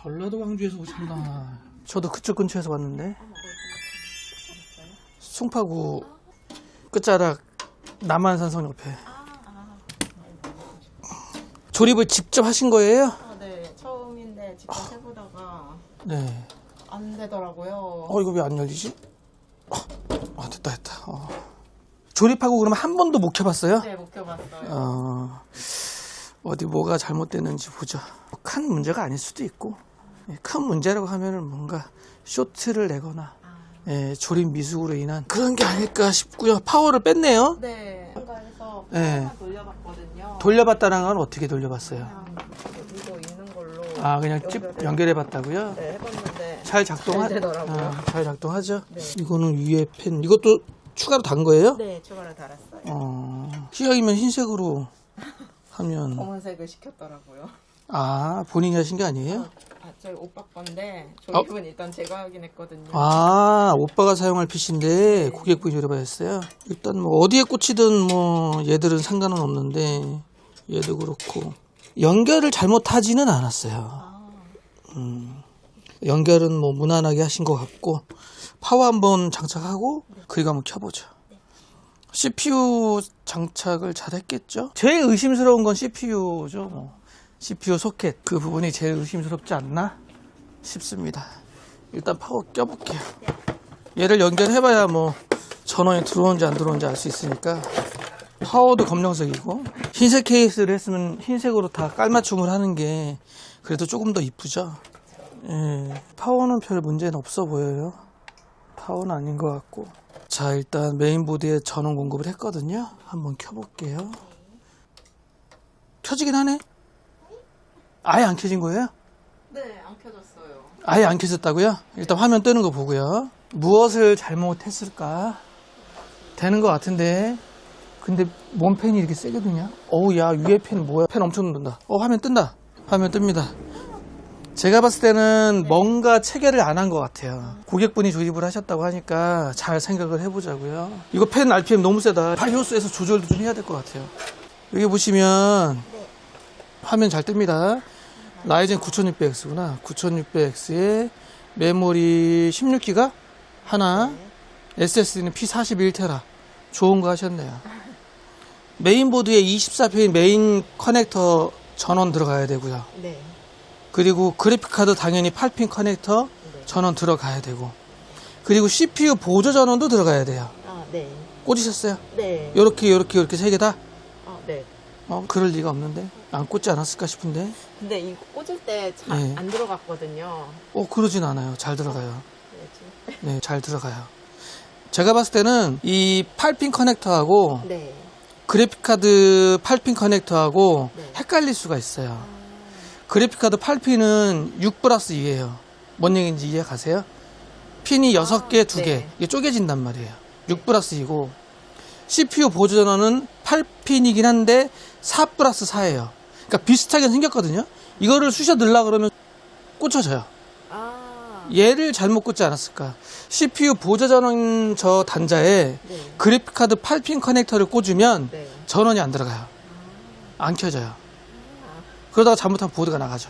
전라도 광주에서 오셨나. 저도 그쪽 근처에서 왔는데 송파구 끝자락 남한산성 옆에. 조립을 직접 하신 거예요? 네, 처음인데 직접 해보다가 네. 안 되더라고요. 이거 왜 안 열리지? 됐다. 조립하고 그러면 한 번도 못 켜봤어요? 네, 못 켜봤어요. 어디 뭐가 잘못됐는지 보자. 큰 문제가 아닐 수도 있고, 큰 문제라고 하면은 뭔가 쇼트를 내거나 조립 미숙으로 인한 그런 게 아닐까 싶고요. 파워를 뺐네요. 네, 한가해서 네. 돌려봤거든요. 돌려봤다는 건 어떻게 돌려봤어요? 그냥 이거 있는 걸로 그냥 쭉 연결해봤다고요? 네, 해봤는데 잘 잘 되더라고요. 잘 작동하죠? 네. 이거는 위에 펜, 이것도 추가로 단 거예요? 네, 추가로 달았어요. 희약이면 흰색으로 하면. 검은색을 시켰더라고요. 본인이 하신 게 아니에요? 저희 오빠 건데 조립은 일단 제가 하긴 했거든요. 오빠가 사용할 핏인데 고객분이 조립하셨어요? 일단 뭐 어디에 꽂히든 뭐 얘들은 상관은 없는데 얘도 그렇고 연결을 잘못하지는 않았어요. 연결은 뭐 무난하게 하신 것 같고 파워 한번 장착하고 그리고 한번 켜보죠. CPU 장착을 잘 했겠죠? 제일 의심스러운 건 CPU죠. CPU 소켓 그 부분이 제일 의심스럽지 않나 싶습니다. 일단 파워 껴볼게요. 얘를 연결해봐야 뭐 전원이 들어오는지 안 들어오는지 알 수 있으니까. 파워도 검정색이고 흰색 케이스를 했으면 흰색으로 다 깔맞춤을 하는 게 그래도 조금 더 이쁘죠. 파워는 별 문제는 없어 보여요. 파워는 아닌 것 같고. 자, 일단 메인보드에 전원 공급을 했거든요. 한번 켜볼게요. 켜지긴 하네. 아예 안 켜진 거예요? 네, 안 켜졌어요. 아예 안 켜졌다고요? 일단 화면 뜨는 거 보고요. 무엇을 잘못했을까? 되는 것 같은데. 근데 뭔 펜이 이렇게 세게 드냐? 야, 위에 펜 뭐야? 펜 엄청 든다. 화면 뜬다. 화면 뜹니다. 제가 봤을 때는 뭔가 체결을 안 한 것 같아요. 고객분이 조립을 하셨다고 하니까 잘 생각을 해보자고요. 이거 펜 RPM 너무 세다. 바이오스에서 조절도 좀 해야 될 것 같아요. 여기 보시면 화면 잘 뜹니다. 라이젠 9600X구나. 9600X에 메모리 16기가 하나, SSD는 P41테라. 좋은 거 하셨네요. 메인보드에 24핀 메인 커넥터 전원 들어가야 되고요. 네. 그리고 그래픽카드 당연히 8핀 커넥터 전원 들어가야 되고, 그리고 CPU 보조 전원도 들어가야 돼요. 네. 꽂으셨어요? 네. 요렇게 세 개 다? 네. 그럴 리가 없는데 안 꽂지 않았을까 싶은데. 근데 이거 꽂을 때 잘 안 들어갔거든요. 그러진 않아요. 잘 들어가요. 왜지? 네, 잘 들어가요. 제가 봤을 때는 이 8핀 커넥터하고 네. 그래픽카드 8핀 커넥터하고 네. 헷갈릴 수가 있어요. 그래픽카드 8핀은 6+2예요. 뭔 얘기인지 이해 가세요? 핀이 6개, 2개. 네. 이게 쪼개진단 말이에요. 6+2고 CPU 보조 전원은 8핀이긴 한데 4+4예요. 그러니까 비슷하게 생겼거든요. 이거를 쑤셔 넣으려고 그러면 꽂혀져요. 얘를 잘못 꽂지 않았을까? CPU 보조 전원 저 단자에 그래픽카드 8핀 커넥터를 꽂으면 전원이 안 들어가요. 안 켜져요. 그러다가 잘못하면 보드가 나가죠.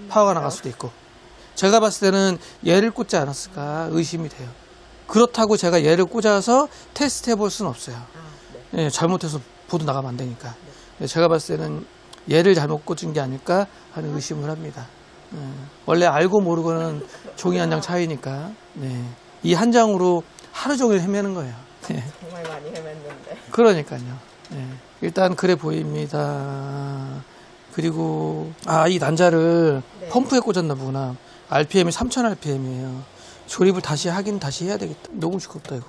파워가 나갈 수도 있고. 제가 봤을 때는 얘를 꽂지 않았을까 의심이 돼요. 그렇다고 제가 얘를 꽂아서 테스트 해볼 수는 없어요. 잘못해서 보드 나가면 안 되니까. 제가 봤을 때는 얘를 잘못 꽂은 게 아닐까 하는 의심을 합니다. 원래 알고 모르고는 종이 한 장 차이니까. 이 한 장으로 하루 종일 헤매는 거예요. 정말 많이 헤맸는데. 그러니까요. 일단 그래 보입니다. 그리고 이 단자를 펌프에 꽂았나 보구나. RPM이 3000rpm이에요. 조립을 다시 해야 되겠다. 너무 죽었다 이거.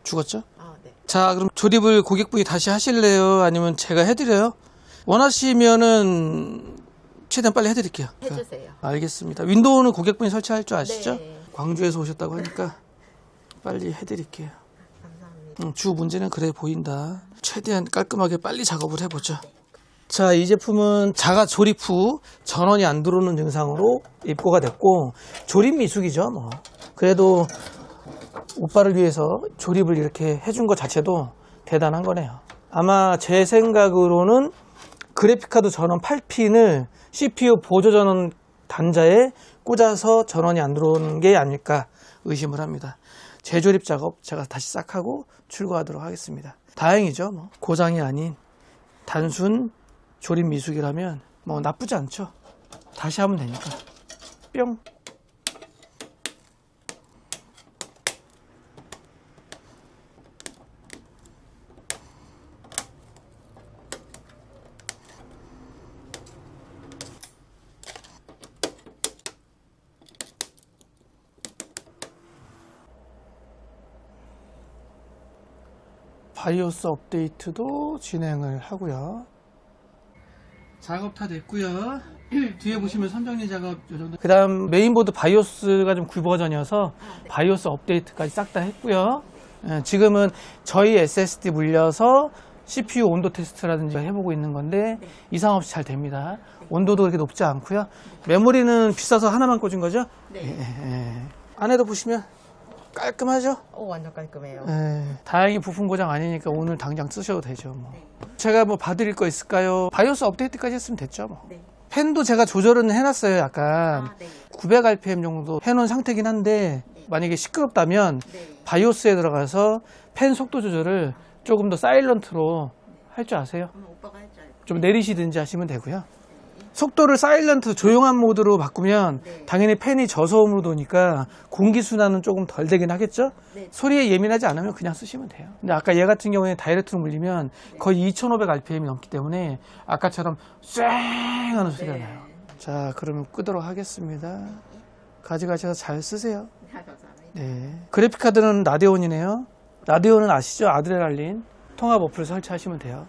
죽었죠? 네. 자, 그럼 조립을 고객분이 다시 하실래요? 아니면 제가 해드려요? 원하시면은 최대한 빨리 해드릴게요. 해주세요. 알겠습니다. 윈도우는 고객분이 설치할 줄 아시죠? 네. 광주에서 오셨다고 하니까 빨리 해드릴게요. 감사합니다. 주 문제는 그래 보인다. 최대한 깔끔하게 빨리 작업을 해보죠. 자, 이 제품은 자가 조립 후 전원이 안 들어오는 증상으로 입고가 됐고, 조립 미숙이죠 뭐. 그래도 오빠를 위해서 조립을 이렇게 해준 것 자체도 대단한 거네요. 아마 제 생각으로는 그래픽카드 전원 8핀을 CPU 보조 전원 단자에 꽂아서 전원이 안 들어오는 게 아닐까 의심을 합니다. 재조립 작업 제가 다시 싹 하고 출고하도록 하겠습니다. 다행이죠. 뭐. 고장이 아닌 단순 조립 미숙이라면 뭐 나쁘지 않죠. 다시 하면 되니까. 뿅. 바이오스 업데이트도 진행을 하고요. 작업 다 됐고요. 뒤에 보시면 선정리 작업 요 정도. 그다음 메인보드 바이오스가 좀 굴버전이어서 바이오스 업데이트까지 싹 다 했고요. 지금은 저희 SSD 물려서 CPU 온도 테스트라든지 해보고 있는 건데 이상 없이 잘 됩니다. 온도도 그렇게 높지 않고요. 메모리는 비싸서 하나만 꽂은 거죠? 네. 안에도 보시면 깔끔하죠? 완전 깔끔해요. 다행히 부품 고장 아니니까 오늘 당장 쓰셔도 되죠. 뭐. 제가 뭐 봐드릴 거 있을까요? 바이오스 업데이트까지 했으면 됐죠. 뭐. 네. 팬도 제가 조절은 해놨어요. 약간 네. 900rpm 정도 해놓은 상태긴 한데 만약에 시끄럽다면 바이오스에 들어가서 팬 속도 조절을 조금 더 사일런트로 할 줄 아세요? 오빠가 할줄 알고. 좀 내리시든지 하시면 되고요. 속도를 사일런트 조용한 모드로 바꾸면 당연히 팬이 저소음으로 도니까 공기순환은 조금 덜 되긴 하겠죠? 소리에 예민하지 않으면 그냥 쓰시면 돼요. 근데 아까 얘 같은 경우에 다이렉트로 물리면 거의 2500rpm이 넘기 때문에 아까처럼 쌩 하는 소리가 나요. 자, 그러면 끄도록 하겠습니다. 가져가셔서 잘 쓰세요. 네. 그래픽카드는 라데온이네요. 라데온은 아시죠? 아드레날린 통합 어플 설치하시면 돼요.